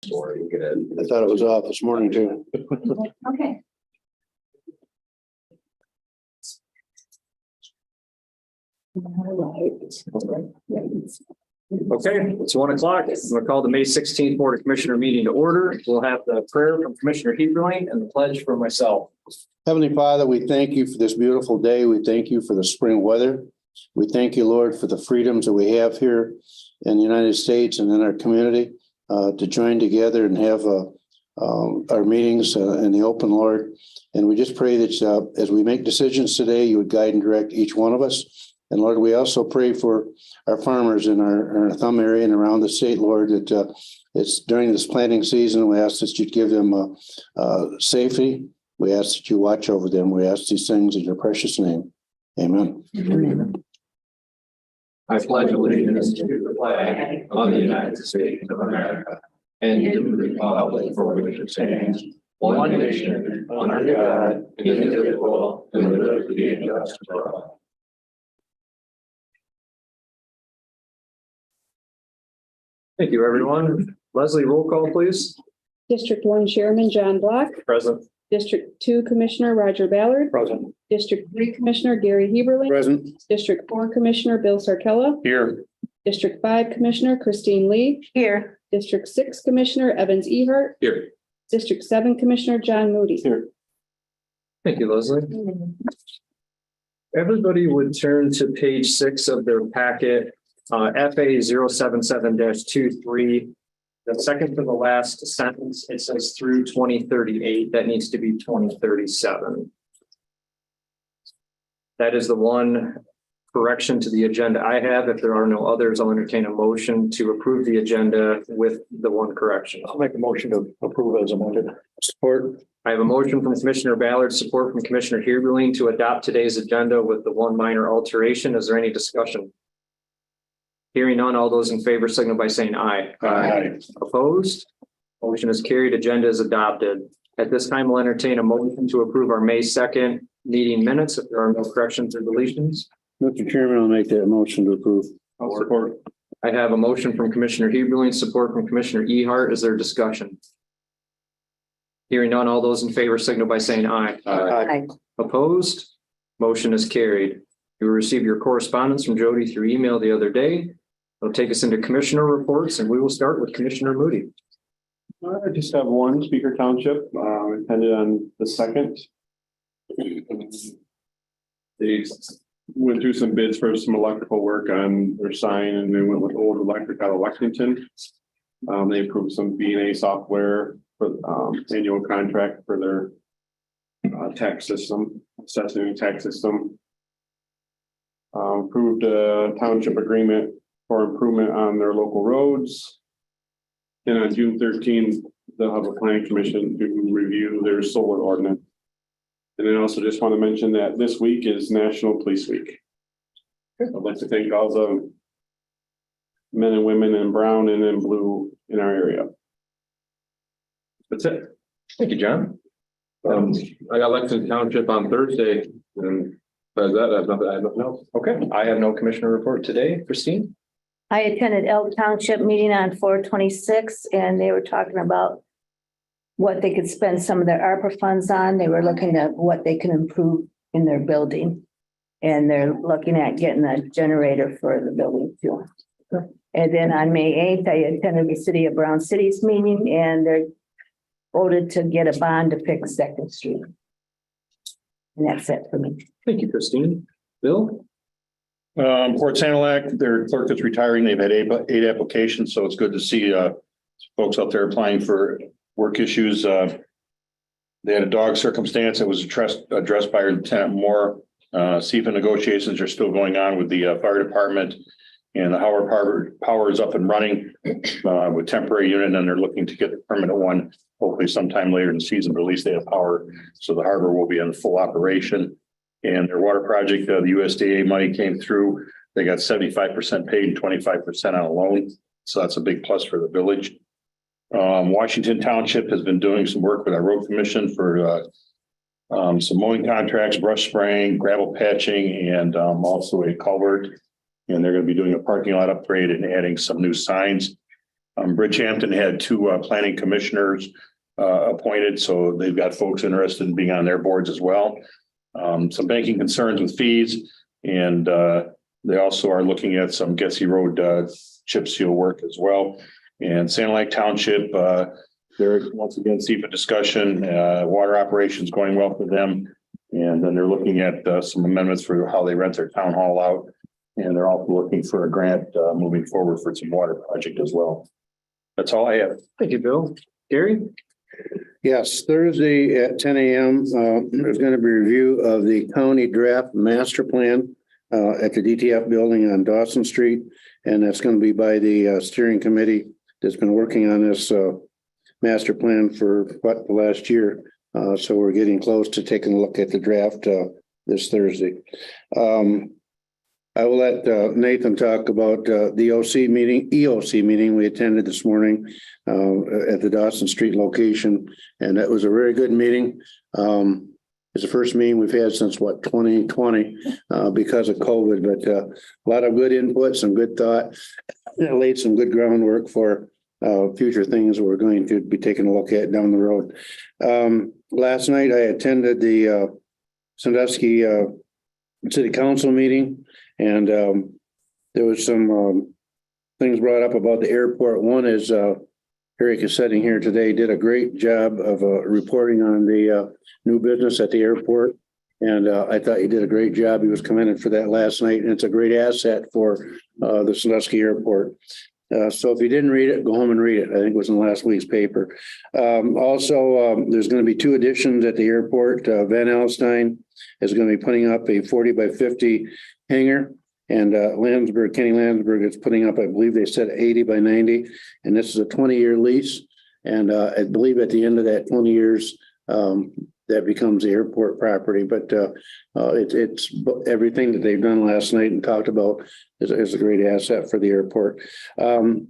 I thought it was off this morning too. Okay. Okay, it's 1 o'clock. I'm going to call the May 16th Board of Commissioner meeting to order. We'll have the prayer from Commissioner Heberlein and the pledge from myself. Heavenly Father, we thank you for this beautiful day. We thank you for the spring weather. We thank you, Lord, for the freedoms that we have here in the United States and in our community to join together and have our meetings in the open, Lord. And we just pray that as we make decisions today, you would guide and direct each one of us. And Lord, we also pray for our farmers in our thumb area and around the state, Lord, that it's during this planting season. We ask that you give them safety. We ask that you watch over them. We ask these things in your precious name. Amen. Amen. I pledge allegiance to the flag of the United States of America and to the republic for which it stands, one nation, under God, indivisible, with liberty and justice for all. Thank you, everyone. Leslie, roll call, please. District 1 Chairman John Block, Present. District 2 Commissioner Roger Ballard, Present. District 3 Commissioner Gary Heberlein, Present. District 4 Commissioner Bill Sarkella, Here. District 5 Commissioner Christine Lee, Here. District 6 Commissioner Evans Ehart, Here. District 7 Commissioner John Moody. Here. Thank you, Leslie. Everybody would turn to page 6 of their packet, FA 077-23. The second to the last sentence, it says through 2038. That needs to be 2037. That is the one correction to the agenda I have. If there are no others, I'll entertain a motion to approve the agenda with the one correction. I'll make a motion to approve as amended. Support. I have a motion from Commissioner Ballard, support from Commissioner Heberlein to adopt today's agenda with the one minor alteration. Is there any discussion? Hearing none, all those in favor signal by saying aye. Aye. Opposed? Motion is carried. Agenda is adopted. At this time, we'll entertain a motion to approve our May 2nd meeting minutes if there are no corrections or deletions. Mr. Chairman, I'll make that motion to approve. I'll support. I have a motion from Commissioner Heberlein, support from Commissioner Ehart. Is there discussion? Hearing none, all those in favor signal by saying aye. Aye. Opposed? Motion is carried. You will receive your correspondence from Jody through email the other day. It'll take us into commissioner reports, and we will start with Commissioner Moody. I just have one, Speaker Township, attended on the 2nd. They went through some bids for some electrical work on their sign, and they went with Old Electric out of Lexington. They approved some B&A software for annual contract for their tax system, assessing tax system. Approved a township agreement for improvement on their local roads. And on June 13th, they'll have a planning commission to review their solar ordinance. And then also just want to mention that this week is National Police Week. I'd like to thank all the men and women in brown and in blue in our area. That's it. Thank you, John. I got elected to township on Thursday, and besides that, I have nothing else. Okay, I have no commissioner report today. Christine? I attended Elk Township meeting on 4/26, and they were talking about what they could spend some of their ARPA funds on. They were looking at what they can improve in their building. And they're looking at getting a generator for the building too. And then on May 8th, I attended the City of Brown City's meeting, and they're voted to get a bond to fix 2nd Street. And that's it for me. Thank you, Christine. Bill? Port Sanilac, their clerk is retiring. They've had eight applications, so it's good to see folks out there applying for work issues. They had a dog circumstance that was addressed by Lieutenant Moore. CFA negotiations are still going on with the fire department, and the Howard Power is up and running with temporary unit, and they're looking to get the permanent one hopefully sometime later in the season, but at least they have power, so the harbor will be in full operation. And their water project, the USDA money came through. They got 75% paid and 25% on a loan, so that's a big plus for the village. Washington Township has been doing some work with our road commission for some mowing contracts, brush spraying, gravel patching, and also a culvert. And they're going to be doing a parking lot upgrade and adding some new signs. Bridgehampton had two planning commissioners appointed, so they've got folks interested in being on their boards as well. Some banking concerns with fees, and they also are looking at some Getsy Road chip seal work as well. And Sand Lake Township, they're once again SEPA discussion, water operations going well for them. And then they're looking at some amendments for how they rent their town hall out. And they're also looking for a grant moving forward for some water project as well. That's all I have. Thank you, Bill. Gary? Yes, Thursday at 10 a.m. There's going to be a review of the county draft master plan at the DTF building on Dawson Street. And that's going to be by the steering committee that's been working on this master plan for the last year. So we're getting close to taking a look at the draft this Thursday. I will let Nathan talk about the EOC meeting we attended this morning at the Dawson Street location. And that was a very good meeting. It's the first meeting we've had since 2020 because of COVID, but a lot of good input, some good thought. It laid some good groundwork for future things we're going to be taking a look at down the road. Last night I attended the Sandusky City Council meeting, and there was some things brought up about the airport. One is Eric is sitting here today, did a great job of reporting on the new business at the airport. And I thought he did a great job. He was commended for that last night, and it's a great asset for the Sandusky Airport. So if you didn't read it, go home and read it. I think it was in last week's paper. Also, there's going to be two additions at the airport. Van Alstyne is going to be putting up a 40 by 50 hangar. And Kenny Landsberg is putting up, I believe they said 80 by 90. And this is a 20-year lease. And I believe at the end of that 20 years, that becomes the airport property. But it's everything that they've done last night and talked about is a great asset for the airport. 2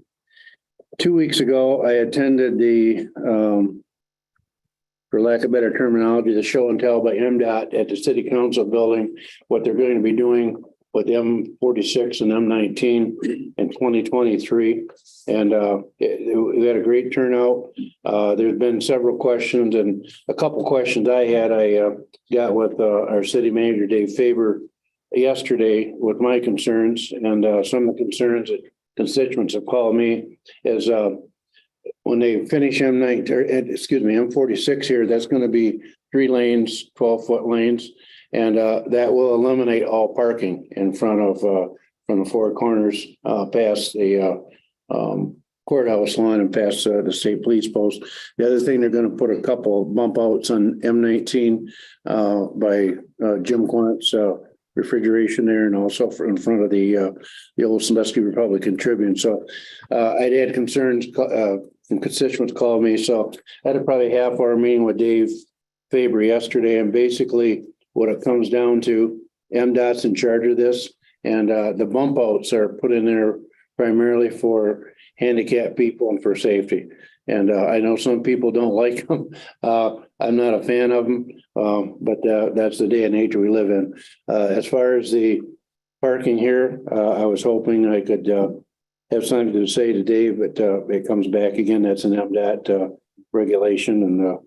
weeks ago, I attended the, for lack of better terminology, the show and tell by MDOT at the City Council building, what they're going to be doing with M46 and M19 in 2023. And we had a great turnout. There's been several questions, and a couple questions I got with our city manager, Dave Faber, yesterday with my concerns. And some of the concerns that constituents have called me is when they finish M46 here, that's going to be 3 lanes, 12-foot lanes. And that will eliminate all parking in front of from the 4 corners past the courthouse line and past the state police post. The other thing, they're going to put a couple bump outs on M19 by Jim Quant's refrigeration there, and also in front of the old Sandusky Republican Tribune. So I'd had concerns from constituents called me. So I had a probably half-hour meeting with Dave Faber yesterday, and basically what it comes down to, MDOT's in charge of this, and the bump outs are put in there primarily for handicapped people and for safety. And I know some people don't like them. I'm not a fan of them, but that's the day and age we live in. As far as the parking here, I was hoping I could have something to say to Dave, but it comes back again. That's an MDOT regulation, and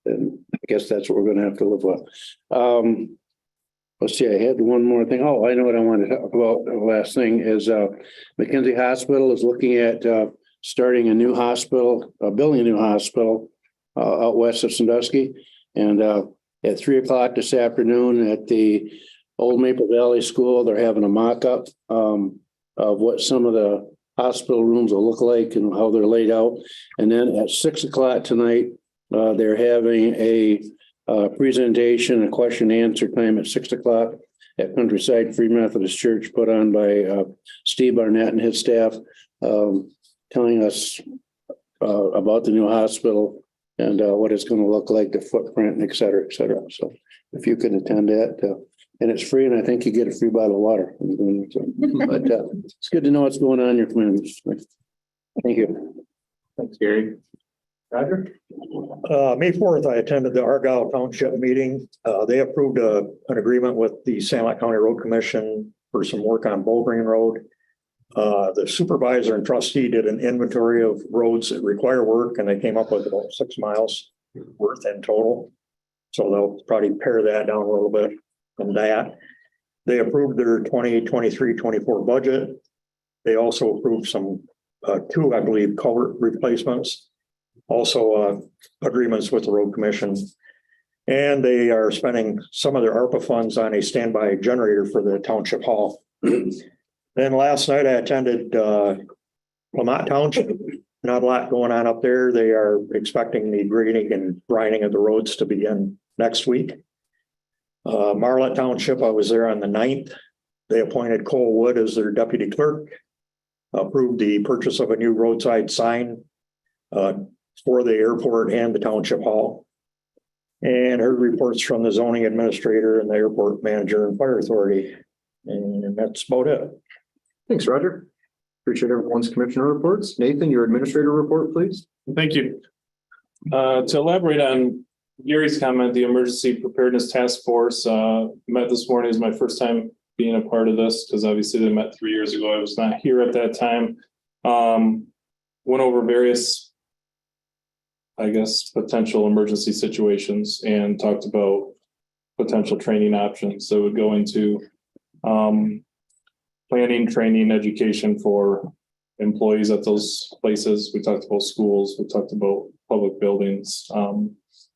I guess that's what we're going to have to live with. Let's see, I had one more thing. Oh, I know what I want to talk about. The last thing is McKenzie Hospital is looking at starting a new hospital, building a new hospital out west of Sandusky. And at 3:00 this afternoon at the Old Maple Valley School, they're having a mock-up of what some of the hospital rooms will look like and how they're laid out. And then at 6:00 tonight, they're having a presentation, a question and answer time at 6:00 at Countryside Free Methodist Church, put on by Steve Barnett and his staff, telling us about the new hospital and what it's going to look like, the footprint, et cetera, et cetera. So if you can attend that, and it's free, and I think you get a free bottle of water. But it's good to know what's going on in your communities. Thank you. Thanks, Gary. Roger? May 4th, I attended the Argyle Township meeting. They approved an agreement with the Sand Lake County Road Commission for some work on Bull Green Road. The supervisor and trustee did an inventory of roads that require work, and they came up with about 6 miles worth in total. So they'll probably pare that down a little bit from that. They approved their 2023-24 budget. They also approved some, 2, I believe, culvert replacements. Also, agreements with the road commission. And they are spending some of their ARPA funds on a standby generator for the township hall. Then last night I attended Lamont Township. Not a lot going on up there. They are expecting the grading and grinding of the roads to begin next week. Marlette Township, I was there on the 9th. They appointed Cole Wood as their deputy clerk. Approved the purchase of a new roadside sign for the airport and the township hall. And heard reports from the zoning administrator and the airport manager and fire authority. And that's about it. Thanks, Roger. Appreciate everyone's commissioner reports. Nathan, your administrator report, please. Thank you. To elaborate on Gary's comment, the Emergency Preparedness Task Force met this morning. Is my first time being a part of this because obviously they met 3 years ago. I was not here at that time. Went over various, I guess, potential emergency situations and talked about potential training options. So it would go into planning, training, education for employees at those places. We talked about schools. We talked about public buildings.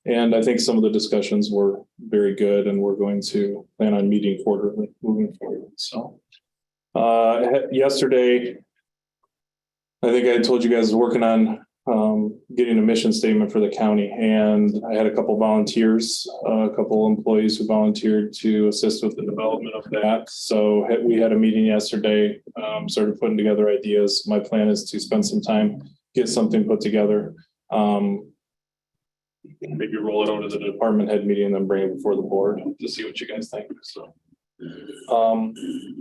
And I think some of the discussions were very good, and we're going to plan on meeting quarterly moving forward. So yesterday, I think I told you guys I was working on getting a mission statement for the county, and I had a couple volunteers, a couple employees who volunteered to assist with the development of that. So we had a meeting yesterday, started putting together ideas. My plan is to spend some time, get something put together, maybe roll it over to the department head meeting and then bring it before the board to see what you guys think. So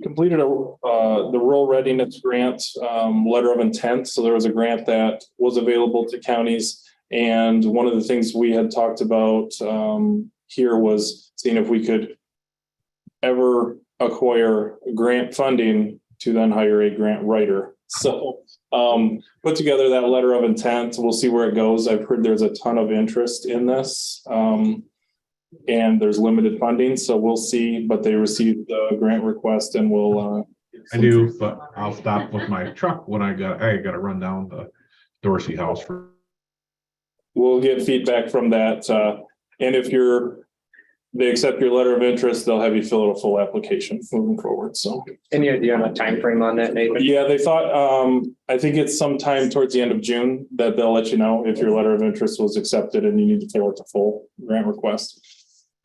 completed the rural readiness grant letter of intent. So there was a grant that was available to counties, and one of the things we had talked about here was seeing if we could ever acquire grant funding to then hire a grant writer. So put together that letter of intent. We'll see where it goes. I've heard there's a ton of interest in this. And there's limited funding, so we'll see, but they received the grant request and we'll I do, but I'll stop with my truck when I gotta run down the Dorsey house for. We'll get feedback from that. And if they accept your letter of interest, they'll have you fill out a full application moving forward. So Any idea on a time frame on that, Nathan? yeah, they thought I think it's sometime towards the end of June that they'll let you know if your letter of interest was accepted and you need to fill out the full grant request.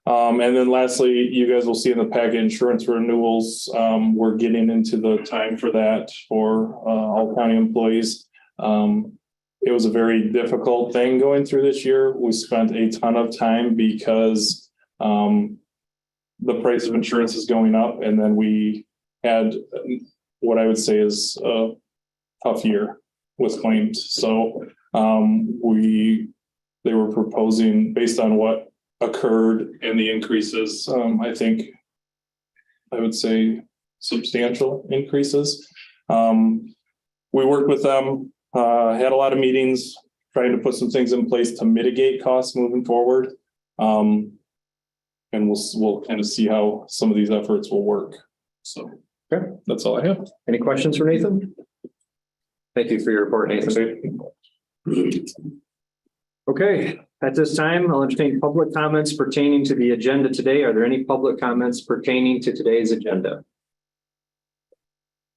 And then lastly, you guys will see in the packet insurance renewals. We're getting into the time for that for all county employees. It was a very difficult thing going through this year. We spent a ton of time because the price of insurance is going up, and then we had what I would say is a tough year with claims. So they were proposing based on what occurred and the increases, I think I would say substantial increases. We worked with them, had a lot of meetings, trying to put some things in place to mitigate costs moving forward. And we'll kind of see how some of these efforts will work. So okay, that's all I have. Any questions for Nathan? Thank you for your report, Nathan. Okay, at this time, I'll entertain public comments pertaining to the agenda today. Are there any public comments pertaining to today's agenda?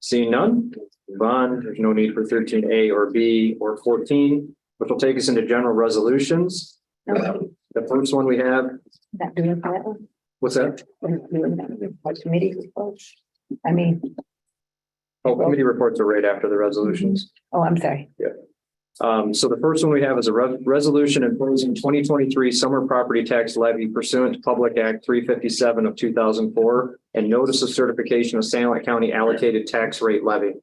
Seeing none, move on. There's no need for 13A or B or 14, which will take us into general resolutions. The first one we have. Not doing it for that one. What's that? Committee reports. I mean, Committee reports are right after the resolutions. oh, I'm sorry. So the first one we have is a resolution imposing 2023 summer property tax levy pursuant to Public Act 357 of 2004 and notice of certification of St. Lake County allocated tax rate levy.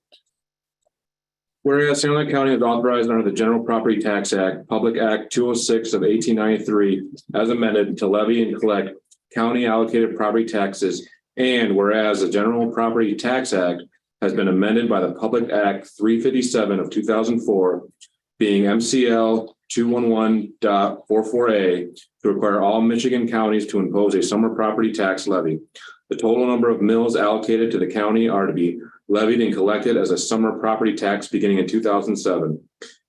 Whereas St. Lake County is authorized under the General Property Tax Act, Public Act 206 of 1893, as amended to levy and collect county allocated property taxes. And whereas the General Property Tax Act has been amended by the Public Act 357 of 2004, being MCL 211.44A, to require all Michigan counties to impose a summer property tax levy. The total number of mills allocated to the county are to be levied and collected as a summer property tax beginning in 2007.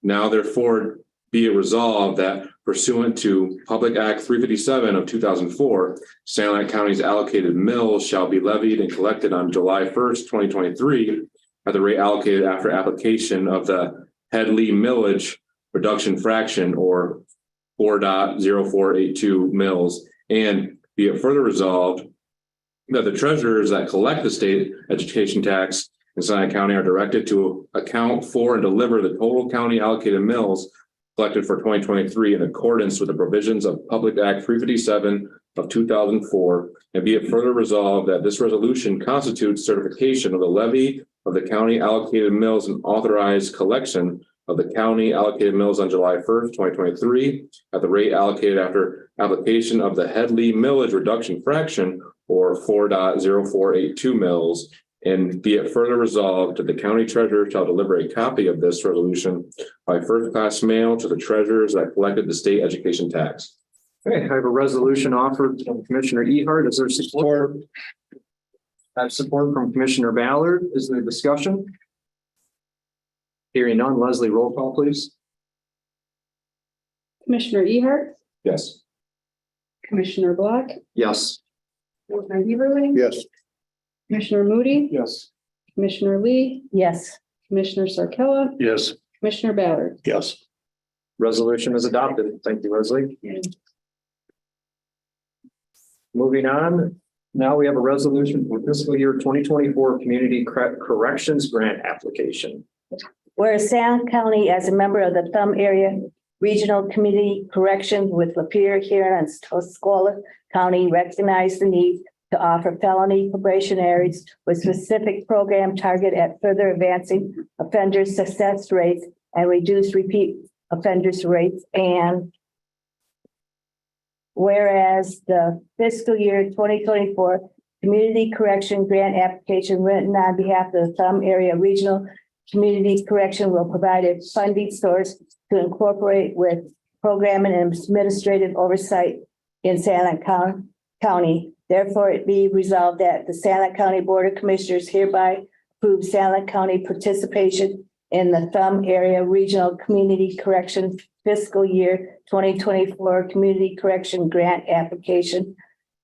Now therefore be it resolved that pursuant to Public Act 357 of 2004, Sanilac County's allocated mills shall be levied and collected on July 1st, 2023 at the rate allocated after application of the Headley millage reduction fraction, or 4.0482 mills. And be it further resolved that the treasurers that collect the state education tax in Sanilac County are directed to account for and deliver the total county allocated mills collected for 2023 in accordance with the provisions of Public Act 357 of 2004. And be it further resolved that this resolution constitutes certification of the levy of the county allocated mills and authorized collection of the county allocated mills on July 1st, 2023 at the rate allocated after application of the Headley millage reduction fraction, or 4.0482 mills. And be it further resolved that the county treasurer shall deliver a copy of this resolution by first-class mail to the treasurers that collected the state education tax. Okay, I have a resolution offered from Commissioner Ehart. Is there support? I have support from Commissioner Ballard. Is there discussion? Hearing none. Leslie, roll call, please. Commissioner Ehart, Yes. Commissioner Block, Yes. Commissioner Heberlein, Yes. Commissioner Moody, Yes. Commissioner Lee, Yes. Commissioner Sarcella, Yes. Commissioner Ballard. Yes. Resolution is adopted. Thank you, Leslie. Moving on. Now we have a resolution for fiscal year 2024 Community Corrections Grant application. Whereas Sanilac County, as a member of the Thumb Area Regional Community Corrections with Lapeer, Huron, and Tuscola County, recognized the need to offer felony probationaries with specific program target at further advancing offender success rates and reduce repeat offenders rates. And whereas the fiscal year 2024 Community Correction Grant application written on behalf of the Thumb Area Regional Community Correction will provide a funding source to incorporate with program and administrative oversight in Sanilac County. Therefore, it be resolved that the Sanilac County Board of Commissioners hereby approves Sanilac County participation in the Thumb Area Regional Community Correction fiscal year 2024 Community Correction Grant application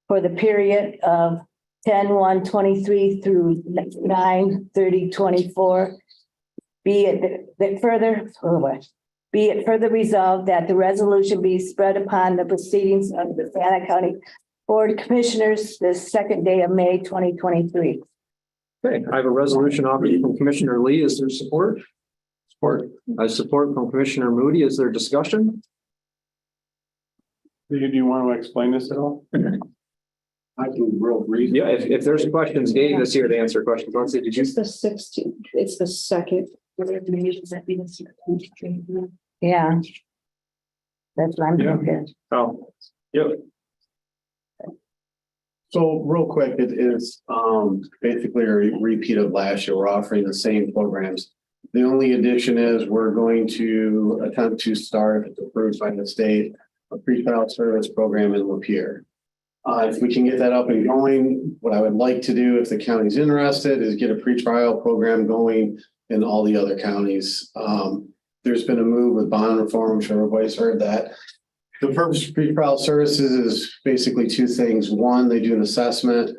for the period of 10/1/23 through 9/30/24. Be it further resolved that the resolution be spread upon the proceedings of the Sanilac County Board of Commissioners this second day of May 2023. Okay, I have a resolution offered from Commissioner Lee. Is there support? Support. I have support from Commissioner Moody. Is there discussion? Do you want to explain this at all? I can real brief. Yeah, if there's questions, Dave is here to answer questions. Let's see, did you? It's the 16th. It's the second. Yeah. That's what I'm Yeah. thinking. Oh, yep. So real quick, it is basically a repeat of last year. We're offering the same programs. The only addition is we're going to attempt to start, if it's approved by the state, a pretrial service program in Lapeer. If we can get that up and going, what I would like to do, if the county's interested, is get a pretrial program going in all the other counties. There's been a move with bond reform. I'm sure everybody's heard that. The purpose of pretrial services is basically two things. One, they do an assessment,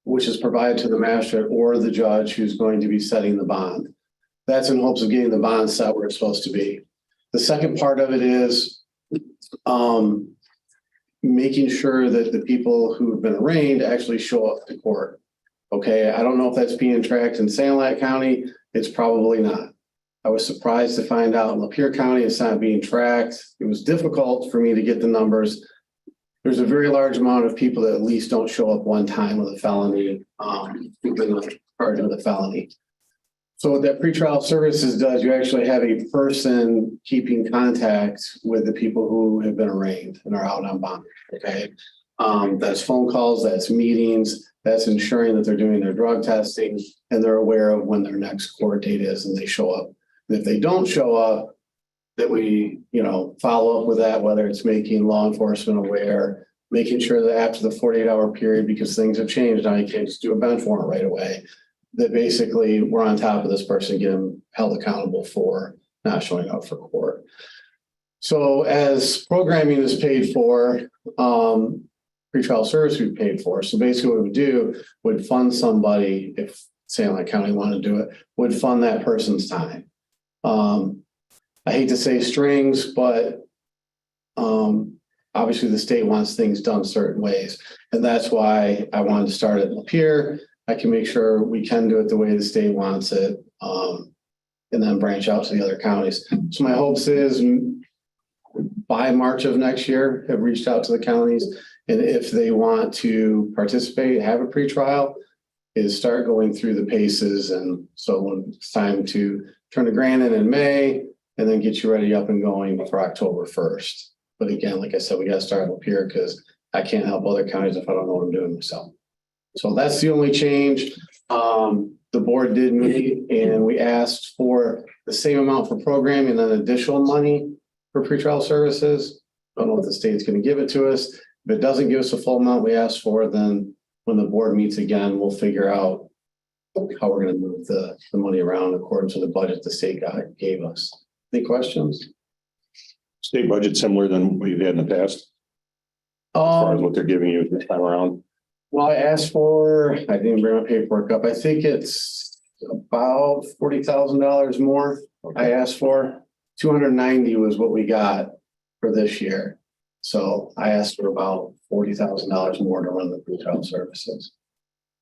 which is provided to the magistrate or the judge who's going to be setting the bond. That's in hopes of getting the bond set where it's supposed to be. The second part of it is making sure that the people who have been arraigned actually show up to court. Okay, I don't know if that's being tracked in Sanilac County. It's probably not. I was surprised to find out in Lapeer County it's not being tracked. It was difficult for me to get the numbers. There's a very large amount of people that at least don't show up one time with a felony, within the charge of the felony. So what that pretrial services does, you actually have a person keeping contact with the people who have been arraigned and are out on bond. Okay. That's phone calls, that's meetings, that's ensuring that they're doing their drug testing and they're aware of when their next court date is and they show up. And if they don't show up, that we, follow up with that, whether it's making law enforcement aware, making sure that after the 48-hour period, because things have changed, now you can't just do a bench warrant right away, that basically we're on top of this person, get them held accountable for not showing up for court. So as programming is paid for, pretrial service we paid for. So basically what we do would fund somebody, if Salem County wanted to do it, would fund that person's time. I hate to say strings, but obviously the state wants things done certain ways. And that's why I wanted to start it up here. I can make sure we can do it the way the state wants it, and then branch out to the other counties. So my hopes is by March of next year, have reached out to the counties. And if they want to participate, have a pretrial, is start going through the paces. And so when it's time to turn the grant in May, and then get you ready up and going for October 1st. But again, like I said, we got to start up here because I can't help other counties if I don't know what I'm doing myself. So that's the only change. The board did meet and we asked for the same amount for programming and then additional money for pretrial services. I don't know if the state's going to give it to us. If it doesn't give us a full amount we asked for, then when the board meets again, we'll figure out how we're going to move the money around according to the budget the state gave us. Any questions? State budget similar than what you've had in the past, as far as what they're giving you this time around. Well, I asked for, I didn't bring my paperwork up. I think it's about $40,000 more. I asked for 290 was what we got for this year. So I asked for about $40,000 more to run the pretrial services.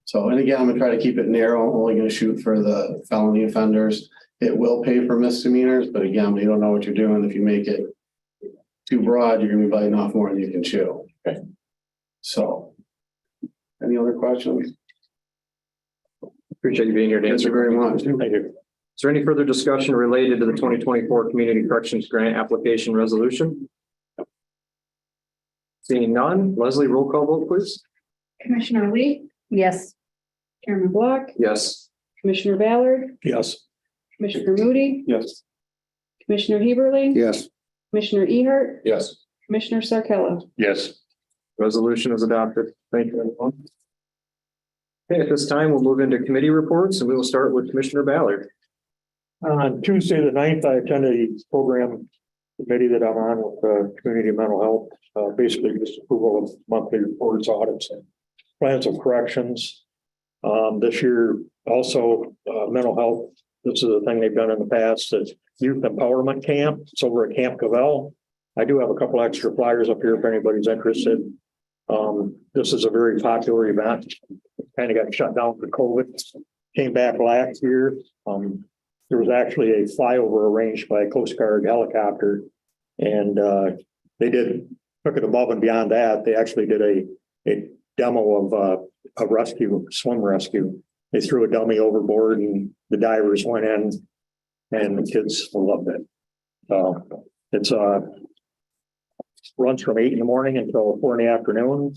So, and again, I'm gonna try to keep it narrow. I'm only gonna shoot for the felony offenders. It will pay for misdemeanors, but again, you don't know what you're doing. If you make it too broad, you're gonna be biting off more than you can chew. Okay. So, any other questions? Appreciate you being here, Dan. Thank you very much. Thank you. Is there any further discussion related to the 2024 Community Corrections Grant Application Resolution? Seeing none, Leslie, roll call vote, please. Commissioner Lee, Yes. Chairman Block, Yes. Commissioner Ballard, Yes. Commissioner Moody, Yes. Commissioner Heberly, Yes. Commissioner Ehart, Yes. Commissioner Sarcella. Yes. Resolution is adopted. Thank you, everyone. Okay, at this time, we'll move into committee reports and we will start with Commissioner Ballard. On Tuesday, the 9th, I attended a program committee that I'm on with community mental health, basically just approval of monthly reports, audits, and plans of corrections. This year, also mental health. This is a thing they've done in the past. It's youth empowerment camp. It's over at Camp Cavell. I do have a couple extra flyers up here if anybody's interested. This is a very popular event. Kind of got shut down for COVID. Came back last year. There was actually a flyover arranged by a Coast Guard helicopter, and they took it above and beyond that. They actually did a demo of a rescue, swim rescue. They threw a dummy overboard, and the divers went in, and the kids loved it. It's runs from 8 in the morning until 4 in the afternoon,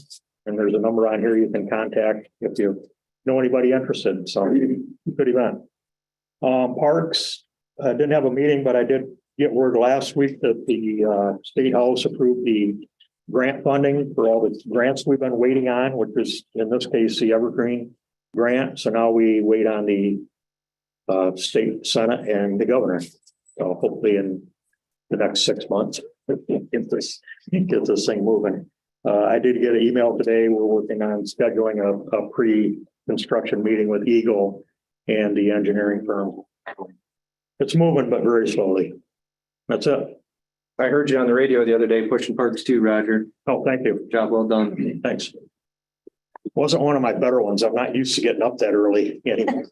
and there's a number on here you can contact if you know anybody interested. So good event. Parks, I didn't have a meeting, but I did get word last week that the State House approved the grant funding for all the grants we've been waiting on, which is in this case, the Evergreen grant. So now we wait on the state Senate and the governor. So hopefully in the next 6 months, get this thing moving. I did get an email today. We're working on scheduling a pre-construction meeting with Eagle and the engineering firm. It's moving, but very slowly. That's it. I heard you on the radio the other day pushing parks too, Roger. Oh, thank you. Job well done. Thanks. Wasn't one of my better ones. I'm not used to getting up that early anymore.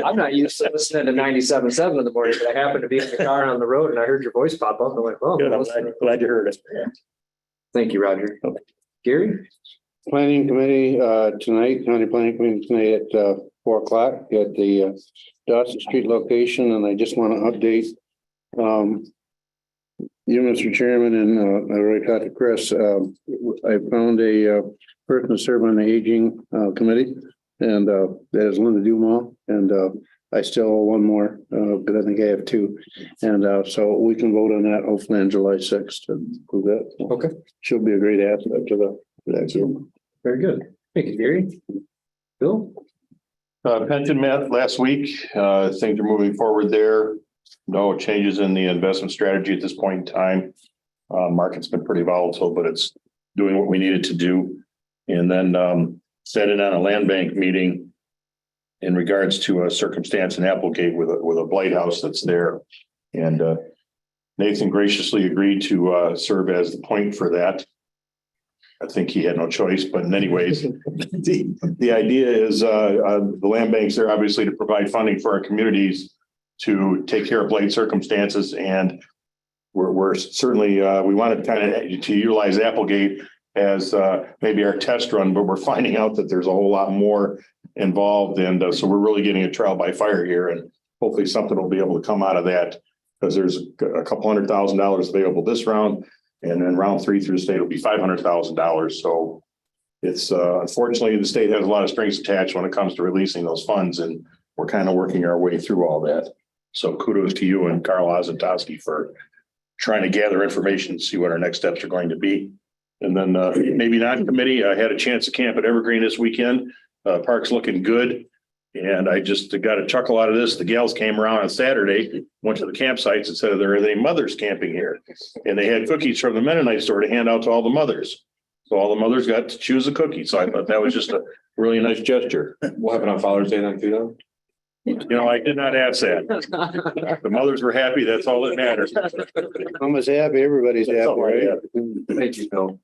I'm not used to listening to 97.7 in the morning, but I happened to be in the car on the road and I heard your voice pop up. I'm like, oh. Good, I'm glad you heard it. Thank you, Roger. Okay. Gary? Planning committee, tonight, county planning committee tonight at 4 o'clock at the Dawson Street location, and I just want to update. You, Mr. Chairman, and I already talked to Chris. I found a person to serve on the aging committee, and that is Linda Dumas. And I still owe one more, but I think I have two. And so we can vote on that hopefully on July 6th to prove that. Okay. She'll be a great asset to that group. Very good. Thank you, Gary. Bill? Pension met last week. Things are moving forward there. No changes in the investment strategy at this point in time. Market's been pretty volatile, but it's doing what we needed to do. And then set in on a land bank meeting in regards to a circumstance in Applegate with a blight house that's there. And Nathan graciously agreed to serve as the point for that. I think he had no choice, but in any ways, the idea is the land banks there obviously to provide funding for our communities to take care of blight circumstances. And we're certainly, we wanted kind of to utilize Applegate as maybe our test run, but we're finding out that there's a whole lot more involved. And so we're really getting a trial by fire here, and hopefully something will be able to come out of that, because there's a couple $100,000 available this round. And then round 3 through the state will be $500,000. So it's unfortunately the state has a lot of strings attached when it comes to releasing those funds, and we're kind of working our way through all that. So kudos to you and Carl Ozatowski for trying to gather information and see what our next steps are going to be. And then maybe not committee. I had a chance to camp at Evergreen this weekend. Park's looking good. And I just got a chuckle out of this. The gals came around on Saturday, went to the campsites and said, are there any mothers camping here? And they had cookies from the Mennonite store to hand out to all the mothers. So all the mothers got to choose a cookie. So I thought that was just a really nice gesture. What happened on Father's Day then too, though? You know, I did not ask that. The mothers were happy. That's all that matters. I'm as happy, everybody's happy, right? Thank you, Bill.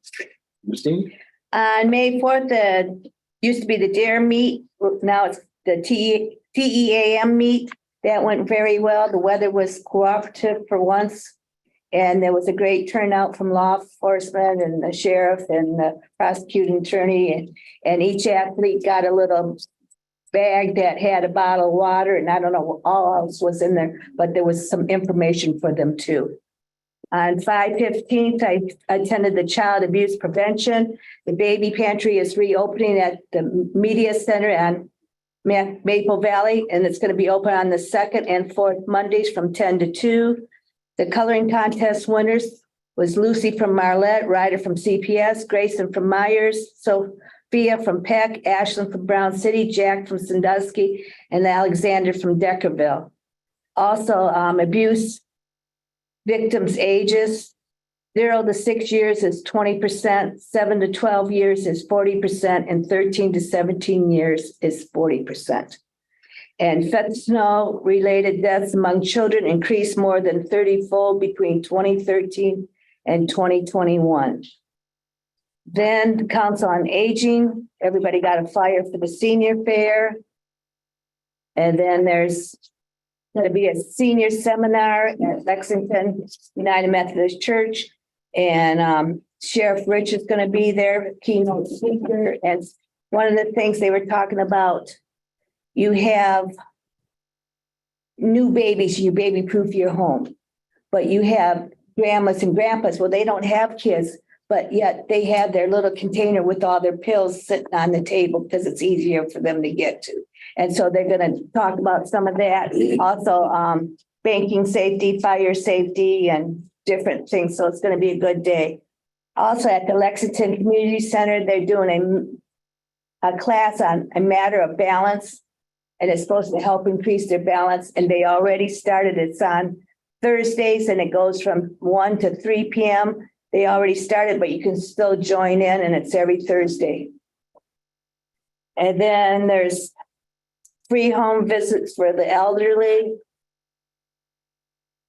Christine? On May 4th, used to be the DARE meet. Now it's the TEAM meet. That went very well. The weather was cooperative for once. And there was a great turnout from law enforcement and the sheriff and the prosecuting attorney. And each athlete got a little bag that had a bottle of water, and I don't know what all else was in there, but there was some information for them too. On 5/15, I attended the Child Abuse Prevention. The baby pantry is reopening at the Media Center on Maple Valley, and it's going to be open on the 2nd and 4th Mondays from 10 to 2. The coloring contest winners was Lucy from Marlette, Ryder from CPS, Grayson from Myers, Sophia from Peck, Ashlyn from Brown City, Jack from Sandusky, and Alexander from Deckerville. Also, abuse victims' ages 0 to 6 years is 20%, 7 to 12 years is 40%, and 13 to 17 years is 40%. And fentanyl-related deaths among children increased more than 30-fold between 2013 and 2021. Then the Council on Aging, everybody got a flyer for the senior fair. And then there's going to be a senior seminar at Lexington United Methodist Church. And Sheriff Rich is going to be there, keynote speaker. And one of the things they were talking about, you have new babies, you baby-proof your home. But you have grandmas and grandpas, well, they don't have kids, but yet they have their little container with all their pills sitting on the table because it's easier for them to get to. And so they're going to talk about some of that. Also, banking safety, fire safety, and different things. So it's going to be a good day. Also at the Lexington Community Center, they're doing a class on a matter of balance, and it's supposed to help increase their balance. And they already started. It's on Thursdays, and it goes from 1 to 3 p.m. They already started, but you can still join in, and it's every Thursday. And then there's free home visits for the elderly.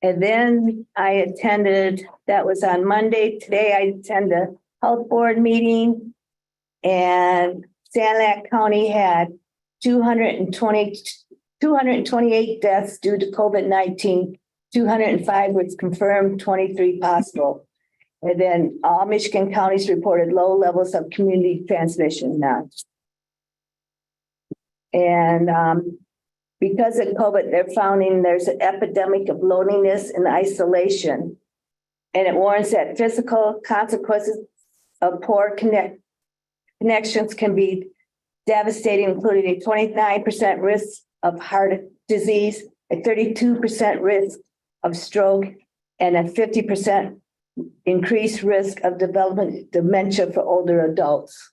And then I attended, that was on Monday. Today I attended a health board meeting, and Sanilac County had 228 deaths due to COVID-19. 205 was confirmed, 23 possible. And then all Michigan counties reported low levels of community transmission now. And because of COVID, they're finding there's an epidemic of loneliness and isolation. And it warns that physical consequences of poor connections can be devastating, including a 29% risk of heart disease, a 32% risk of stroke, and a 50% increased risk of development dementia for older adults.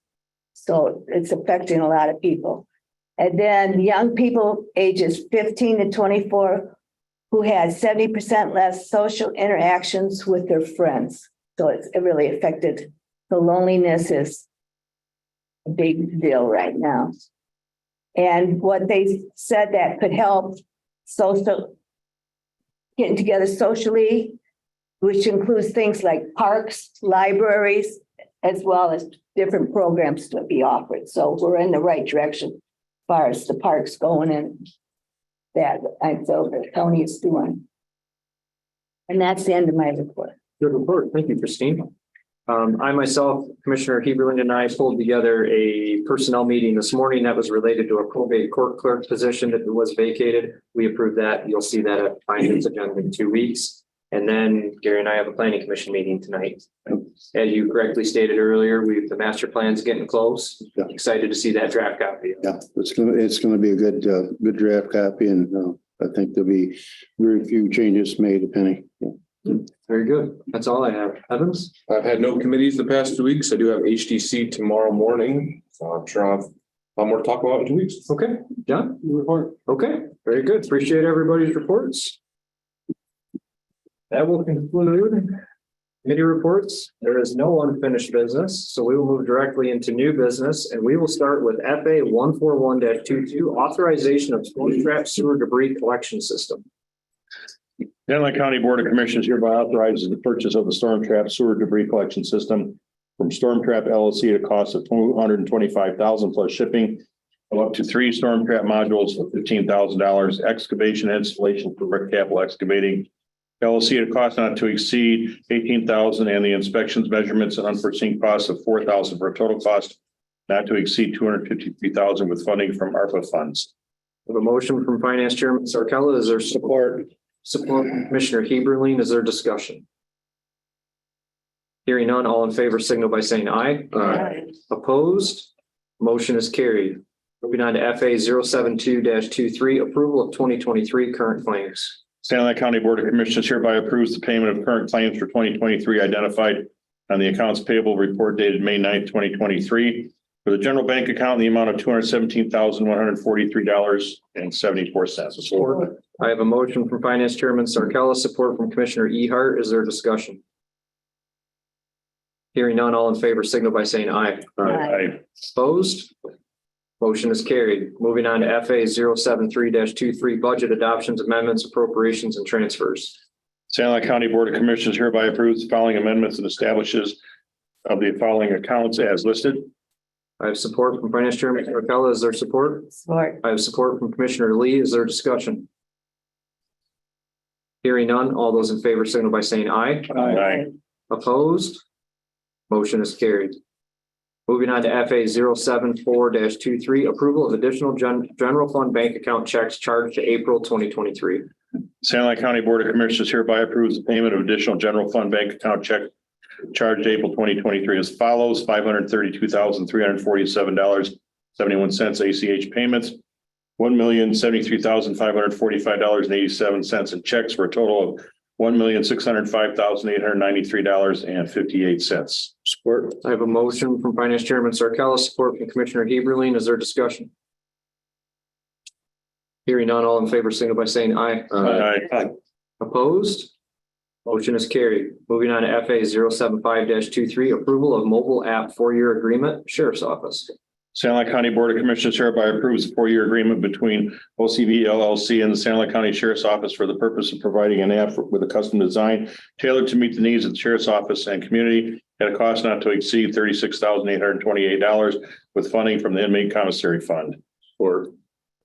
So it's affecting a lot of people. And then young people ages 15 to 24 who had 70% less social interactions with their friends. So it really affected. The loneliness is a big deal right now. And what they said that could help social, getting together socially, which includes things like parks, libraries, as well as different programs to be offered. So we're in the right direction as far as the parks going and that I feel the county is doing. And that's the end of my report. Good report. Thank you, Christine. I myself, Commissioner Heberlin, and I pulled together a personnel meeting this morning that was related to a probate court clerk position that was vacated. We approved that. You'll see that at finance agenda in 2 weeks. And then Gary and I have a planning commission meeting tonight. As you correctly stated earlier, the master plan's getting close. Yeah. Excited to see that draft copy. Yeah, it's gonna be a good draft copy, and I think there'll be very few changes made, if any. Very good. That's all I have. Evans? I've had no committees the past 2 weeks. I do have HDC tomorrow morning, so I'm sure I'll have a lot more to talk about in 2 weeks. Okay, John? Report. Okay, very good. Appreciate everybody's reports. That will conclude committee reports. There is no unfinished business, so we will move directly into new business, and we will start with FA 141-22, authorization of storm trap sewer debris collection system. The Inland County Board of Commissioners hereby authorizes the purchase of the storm trap sewer debris collection system from Storm Trap LLC at a cost of $225,000 plus shipping of up to 3 storm trap modules for $15,000, excavation and installation for Brick Capital Excavating LLC at a cost not to exceed $18,000, and the inspections, measurements, and unforeseen costs of $4,000 for a total cost not to exceed $253,000 with funding from ARPA funds. We have a motion from Finance Chairman Sarkella. Is there support? Support from Commissioner Heberlin. Is there discussion? Hearing none, all in favor signal by saying aye. Aye. Opposed? Motion is carried. Moving on to FA 072-23, approval of 2023 current claims. St. Helens County Board of Commissioners hereby approves the payment of current claims for 2023 identified on the accounts payable report dated May 9th, 2023. For the general bank account in the amount of $217,143.74. Support. I have a motion from Finance Chairman Sarkella, support from Commissioner Ehart. Is there discussion? Hearing none, all in favor signal by saying aye. Aye. Opposed? Motion is carried. Moving on to FA 073-23, budget adoptions, amendments, appropriations, and transfers. St. Helens County Board of Commissioners hereby approves the following amendments and establishes of the following accounts as listed. I have support from Finance Chairman Sarkella. Is there support? Support. I have support from Commissioner Lee. Is there discussion? Hearing none, all those in favor signal by saying aye. Aye. Opposed? Motion is carried. Moving on to FA 074-23, approval of additional general fund bank account checks charged to April 2023. St. Helens County Board of Commissioners hereby approves the payment of additional general fund bank account check charged April 2023 as follows: $532,347.71 ACH payments, $1,073,545.87 in checks for a total of $1,605,893.58. Support. I have a motion from Finance Chairman Sarkella, support from Commissioner Heberlin. Is there discussion? Hearing none, all in favor, signal by saying aye. Aye. Opposed? Motion is carried. Moving on to FA 075-23, approval of mobile app 4-year agreement, Sheriff's Office. St. Helens County Board of Commissioners hereby approves a 4-year agreement between OCV LLC and the St. Helens County Sheriff's Office for the purpose of providing an app with a custom design tailored to meet the needs of the Sheriff's Office and community at a cost not to exceed $36,828 with funding from the Inmate Commissary Fund. Support.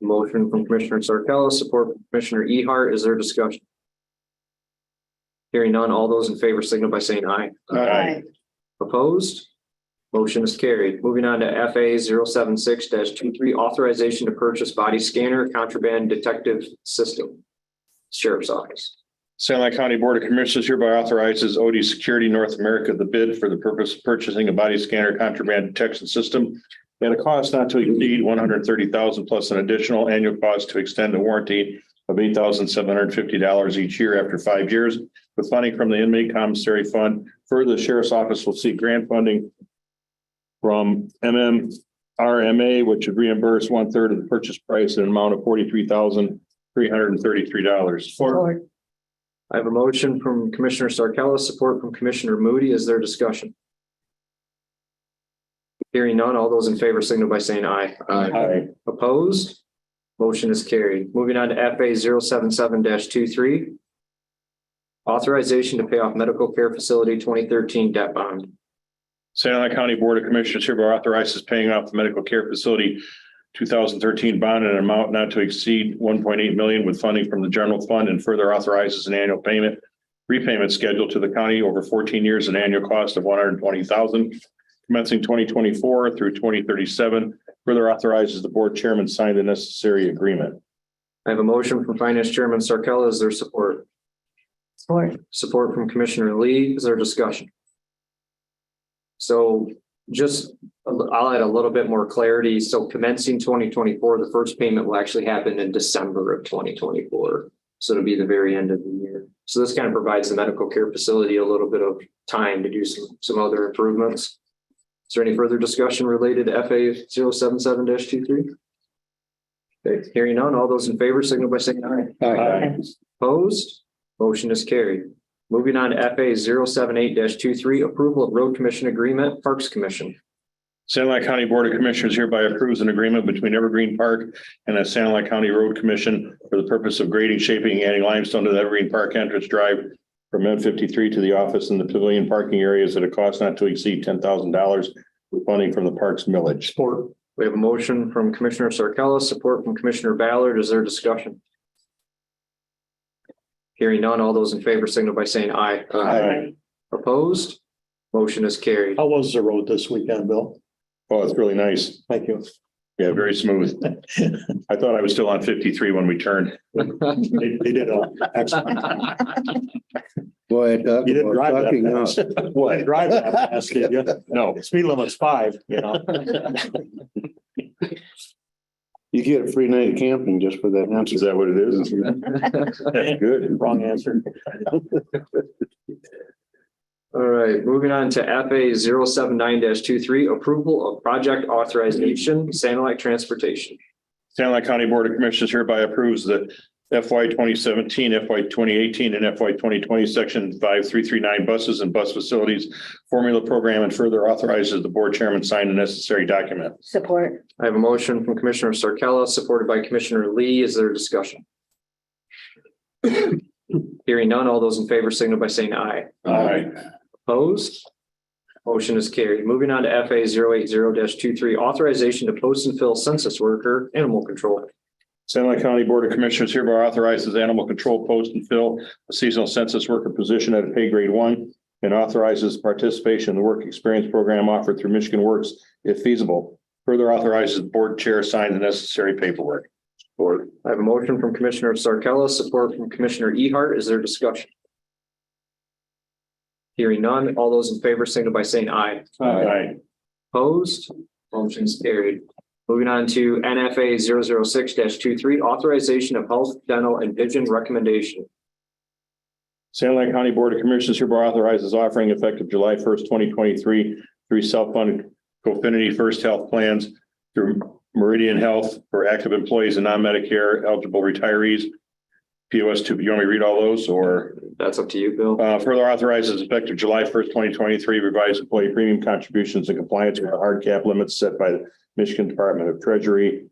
Motion from Commissioner Sarkella, support from Commissioner Ehart. Is there discussion? Hearing none, all those in favor signal by saying aye. Aye. Opposed? Motion is carried. Moving on to FA 076-23, authorization to purchase body scanner contraband detective system, Sheriff's Office. Sanilac County Board of Commissioners hereby authorizes OD Security North America the bid for the purpose of purchasing a body scanner contraband detection system at a cost not to exceed $130,000 plus an additional annual cost to extend the warranty of $8,750 each year after 5 years with funding from the inmate commissary fund. Further, the sheriff's office will seek grant funding from MMRMA, which would reimburse 1/3 of the purchase price in an amount of $43,333. Support. I have a motion from Commissioner Sarcella, support from Commissioner Moody. Is there discussion? Hearing none, all those in favor signal by saying aye. Aye. Opposed? Motion is carried. Moving on to FA 077-23. Authorization to pay off medical care facility 2013 debt bond. Sanilac County Board of Commissioners hereby authorizes paying off the medical care facility 2013 bond in an amount not to exceed 1.8 million with funding from the general fund and further authorizes an annual repayment schedule to the county over 14 years, an annual cost of $120,000 commencing 2024 through 2037. Further authorizes the board chairman sign the necessary agreement. I have a motion from Finance Chairman Sarcella. Is there support? Support. Support from Commissioner Lee. Is there discussion? So I'll add a little bit more clarity. So commencing 2024, the first payment will actually happen in December of 2024. So it'll be the very end of the year. So this kind of provides the medical care facility a little bit of time to do some other improvements. Is there any further discussion related to FA 077-23? Okay, hearing none, all those in favor signal by saying aye. Aye. Opposed? Motion is carried. Moving on to FA 078-23, approval of road commission agreement, Parks Commission. Sanilac County Board of Commissioners hereby approves an agreement between Evergreen Park and the Sanilac County Road Commission for the purpose of grading, shaping, and adding limestone to the Evergreen Park entrance drive from M53 to the office in the pavilion parking areas at a cost not to exceed $10,000 with funding from the Parks millage. Support. We have a motion from Commissioner Sarcella, support from Commissioner Ballard. Is there discussion? Hearing none, all those in favor signal by saying aye. Aye. Opposed? Motion is carried. How was the road this weekend, Bill? Oh, it's really nice. Thank you. Yeah, very smooth. I thought I was still on 53 when we turned. They did an excellent. Boy, talk You didn't about drive talking that now. fast. Well, you drive that fast, did you? No. Speed limit's 5, you know. You get a free night of camping just for that answer. Is that what it is? Good. Wrong answer. All right, moving on to FA 079-23, approval of project authorization, Sanilac Transportation. Sanilac County Board of Commissioners hereby approves the FY 2017, FY 2018, and FY 2020 Section 5339 buses and bus facilities formula program and further authorizes the board chairman sign the necessary document. Support. I have a motion from Commissioner Sarcella, supported by Commissioner Lee. Is there discussion? Hearing none, all those in favor signal by saying aye. Aye. Opposed? Motion is carried. Moving on to FA 080-23, authorization to post and fill census worker, animal control. Sanilac County Board of Commissioners hereby authorizes animal control post and fill a seasonal census worker position at a pay grade 1 and authorizes participation in the work experience program offered through Michigan Works if feasible. Further authorizes the board chair sign the necessary paperwork. Support. I have a motion from Commissioner Sarcella, support from Commissioner Ehart. Is there discussion? Hearing none, all those in favor signal by saying aye. Aye. Opposed? Motion is carried. Moving on to NFA 006-23, authorization of health, dental, and vision recommendation. Sanilac County Board of Commissioners hereby authorizes offering effective July 1st, 2023 through self-funded Cofinity First Health plans through Meridian Health for active employees and non-Medicare eligible retirees. POS 2, you want me to read all those or? That's up to you, Bill. Further authorizes effective July 1st, 2023 revised employee premium contributions in compliance with the hard cap limits set by the Michigan Department of Treasury.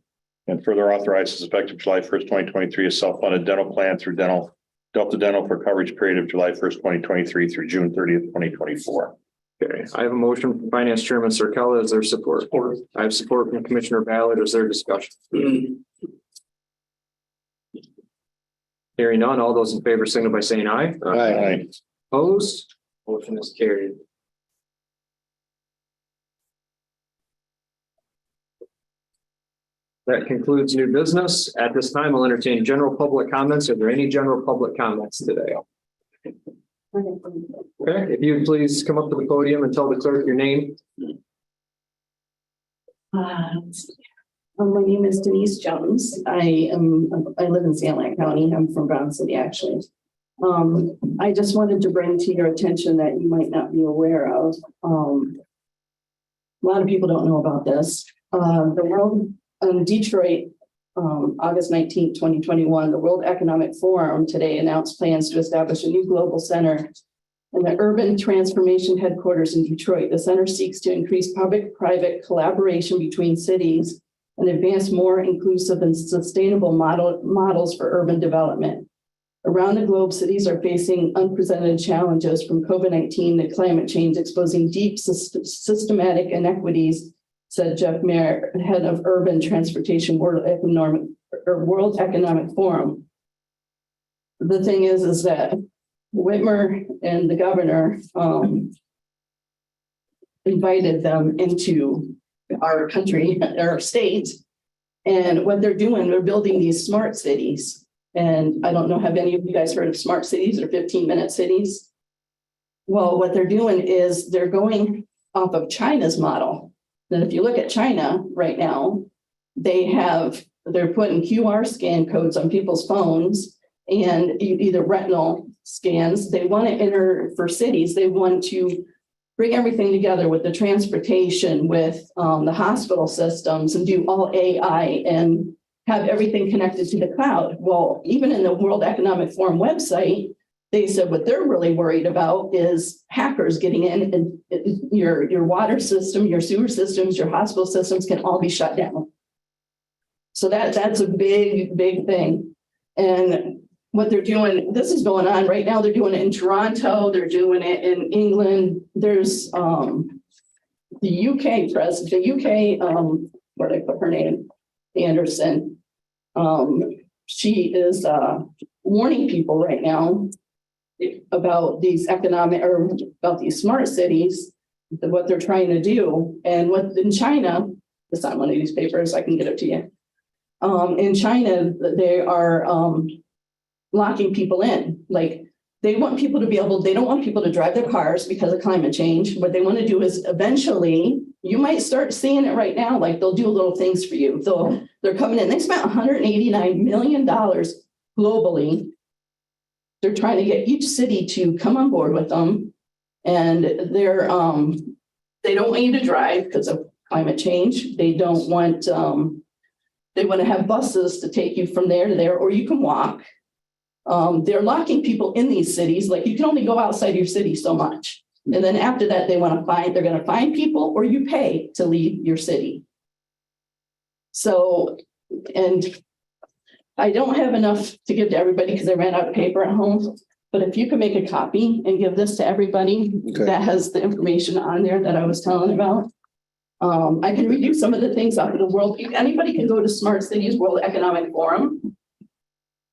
And further authorizes effective July 1st, 2023 a self-funded dental plan through Delta Dental for coverage period of July 1st, 2023 through June 30th, 2024. Okay, I have a motion from Finance Chairman Sarcella. Is there support? Support. I have support from Commissioner Ballard. Is there discussion? Hearing none, all those in favor signal by saying aye. Aye. Opposed? Motion is carried. That concludes new business. At this time, I'll entertain general public comments. Are there any general public comments today? Okay, if you would please come up to the podium and tell the clerk your name. My name is Denise Jones. I live in Sand County. I'm from Brown City, actually. I just wanted to bring to your attention that you might not be aware of. A lot of people don't know about this. The World in Detroit, August 19th, 2021, the World Economic Forum today announced plans to establish a new global center in the Urban Transformation Headquarters in Detroit. The center seeks to increase public-private collaboration between cities and advance more inclusive and sustainable models for urban development. Around the globe, cities are facing unprecedented challenges from COVID-19 to climate change, exposing deep systematic inequities, said Jeff Mayer, head of Urban Transportation World Economic Forum. The thing is that Whitmer and the governor invited them into our country, our state, and what they're doing, they're building these smart cities. And I don't know, have any of you guys heard of smart cities or 15-minute cities? Well, what they're doing is they're going off of China's model. And if you look at China right now, they're putting QR scan codes on people's phones and either retinal scans. They want to enter for cities. They want to bring everything together with the transportation, with the hospital systems, and do all AI and have everything connected to the cloud. Well, even in the World Economic Forum website, they said what they're really worried about is hackers getting in, and your water system, your sewer systems, your hospital systems can all be shut down. So that's a big, big thing. And what they're doing, this is going on right now. They're doing it in Toronto. They're doing it in England. There's the UK president, the UK, where did I put her name? Anderson. She is warning people right now about these about these smart cities, what they're trying to do. And what in China, it's not one of these papers, I can get it to you. In China, they are locking people in. Like they want people to be they don't want people to drive their cars because of climate change. What they want to do is eventually, you might start seeing it right now, like they'll do little things for you. They're coming in, they spent $189 million globally. They're trying to get each city to come on board with them. And they don't want you to drive because of climate change. They don't want, they want to have buses to take you from there to there, or you can walk. They're locking people in these cities. Like you can only go outside your city so much. And then after that, they're going to find people, or you pay to leave your city. So, and I don't have enough to give to everybody because I ran out of paper at home. But if you can make a copy and give this to everybody that has the information on there that I was telling about. I can read you some of the things out of the world. Anybody can go to Smart Cities World Economic Forum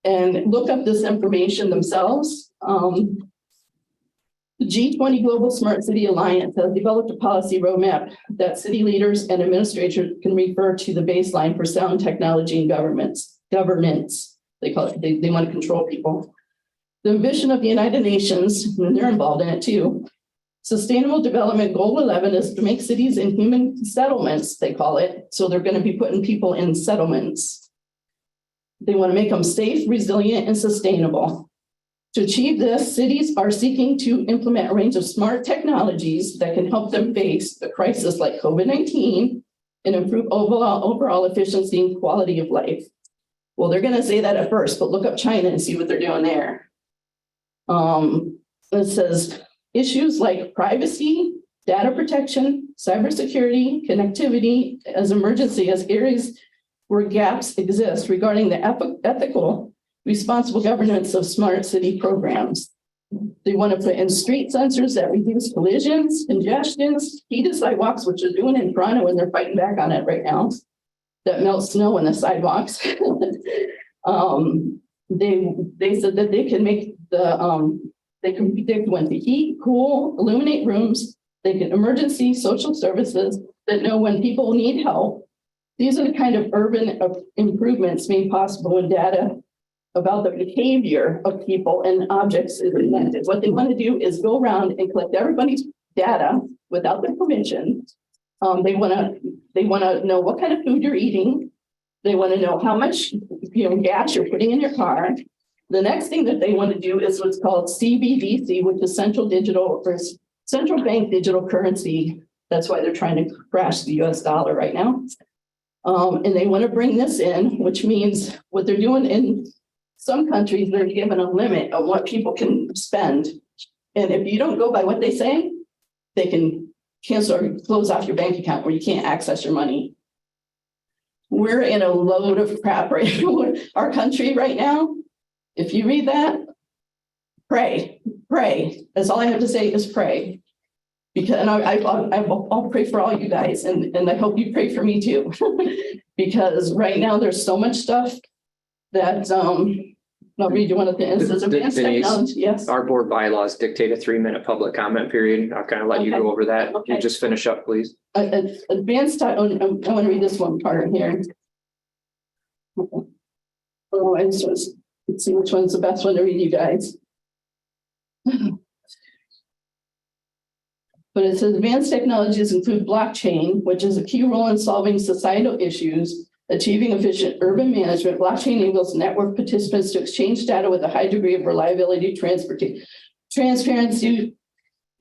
and look up this information themselves. The G20 Global Smart City Alliance has developed a policy roadmap that city leaders and administrators can refer to the baseline for sound technology and governance. They call it, they want to control people. The ambition of the United Nations, and they're involved in it too. Sustainable Development Goal 11 is to make cities in human settlements, they call it. So they're going to be putting people in settlements. They want to make them safe, resilient, and sustainable. To achieve this, cities are seeking to implement a range of smart technologies that can help them face a crisis like COVID-19 and improve overall efficiency and quality of life. Well, they're going to say that at first, but look up China and see what they're doing there. It says issues like privacy, data protection, cybersecurity, connectivity as emergency as areas where gaps exist regarding the ethical, responsible governance of smart city programs. They want to put in street sensors that reduce collisions, congestions, heated sidewalks, which they're doing in Toronto and they're fighting back on it right now. That melts snow in the sidewalks. They said that they can make they can predict when to heat, cool, illuminate rooms. They can emergency social services that know when people need help. These are the kind of urban improvements made possible when data about the behavior of people and objects is invented. What they want to do is go around and collect everybody's data without their permission. They want to know what kind of food you're eating. They want to know how much gas you're putting in your car. The next thing that they want to do is what's called CBDC, which is central bank digital currency. That's why they're trying to crash the US dollar right now. And they want to bring this in, which means what they're doing in some countries, they're given a limit of what people can spend. And if you don't go by what they say, they can cancel or close off your bank account where you can't access your money. We're in a load of crap right now, our country right now. If you read that, pray. That's all I have to say is pray. Because and I'll pray for all you guys, and I hope you pray for me too. Because right now there's so much stuff that I'll read you one of the instances of advanced technology. Yes. Our board bylaws dictate a 3-minute public comment period. I'll kind of let you go over that. Okay. You just finish up, please. Advanced, I want to read this one part here. Okay. Oh, let's see which one's the best one to read, you guys. But it says advanced technologies include blockchain, which is a key role in solving societal issues, achieving efficient urban management. Blockchain enables network participants to exchange data with a high degree of reliability, transparency,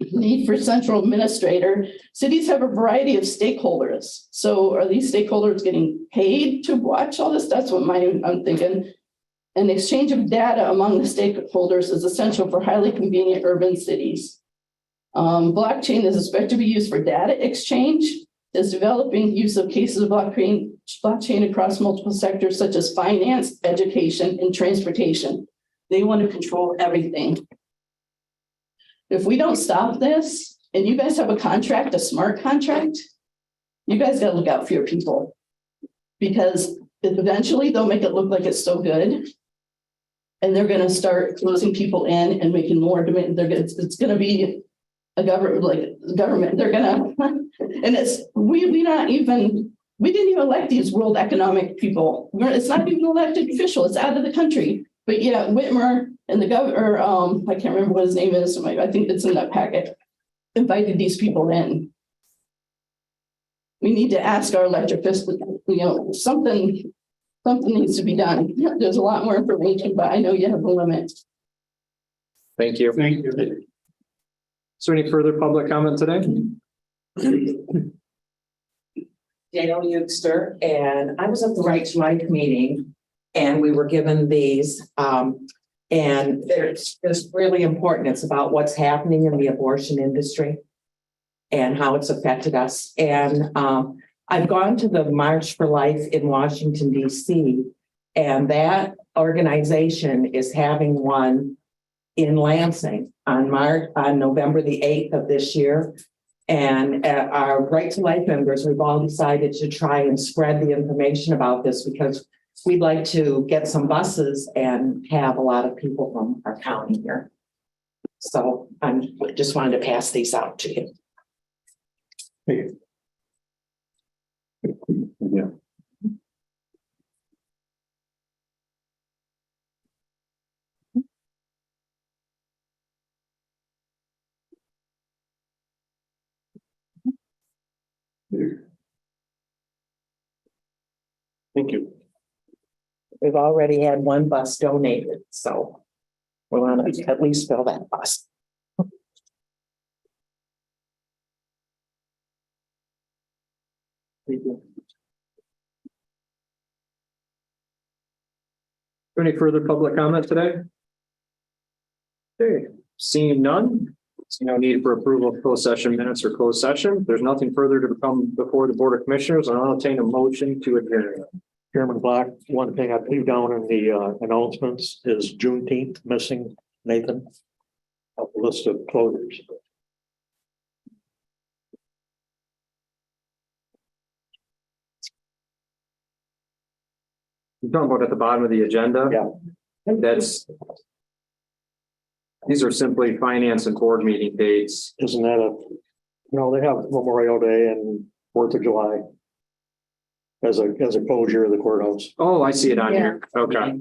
need for central administrator. Cities have a variety of stakeholders. So are these stakeholders getting paid to watch all this? That's what I'm thinking. An exchange of data among the stakeholders is essential for highly convenient urban cities. Blockchain is expected to be used for data exchange. Is developing use of cases of blockchain across multiple sectors such as finance, education, and transportation. They want to control everything. If we don't stop this, and you guys have a contract, a smart contract, you guys got to look out for your people, because eventually they'll make it look like it's so good, and they're going to start closing people in and making more demand. It's going to be a government. They're going to, and we didn't even elect these world economic people. It's not even an elected official. It's out of the country. But yeah, Whitmer and the governor, I can't remember what his name is. I think it's in that packet, invited these people in. We need to ask our elected officials, something needs to be done. There's a lot more information, but I know you have a limit. Thank you. Thank you. Is there any further public comment today? Dale Euster, and I was at the Right to Life meeting, and we were given these. And it's just really important. It's about what's happening in the abortion industry and how it's affected us. And I've gone to the March for Life in Washington, D.C., and that organization is having one in Lansing on November the 8th of this year. And our Right to Life members, we've all decided to try and spread the information about this, because we'd like to get some buses and have a lot of people from our county here. So I just wanted to pass these out to you. Yeah. Thank you. We've already had one bus donated, so we want to at least fill that bus. Thank you. Any further public comment today? Okay, seeing none. See no need for approval of closed session minutes or closed session. There's nothing further to come before the Board of Commissioners. I'll entertain a motion to adjourn. Chairman Black, one thing I put down in the announcements is Juneteenth missing, Nathan. A list of closures. You're talking about at the bottom of the agenda? Yeah. These are simply finance and board meeting dates. Isn't that they have Memorial Day and 4th of July as a closure of the courthouse. Oh, I see it on here. Okay.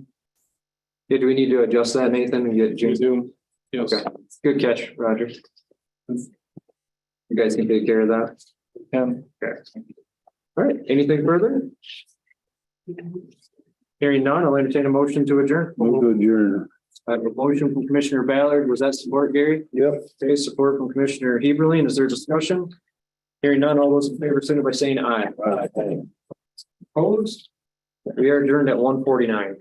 Yeah, do we need to adjust that, Nathan, and get June? Zoom. Yes. Okay, good catch, Roger. You guys can take care of that. And Okay. All right, anything further? Hearing none, I'll entertain a motion to adjourn. Move to adjourn. I have a motion from Commissioner Ballard. Was that support, Gary? Yep. Okay, support from Commissioner Heberlin. Is there discussion? Hearing none, all those in favor, signify by saying aye. Opposed? We are adjourned at 1:49.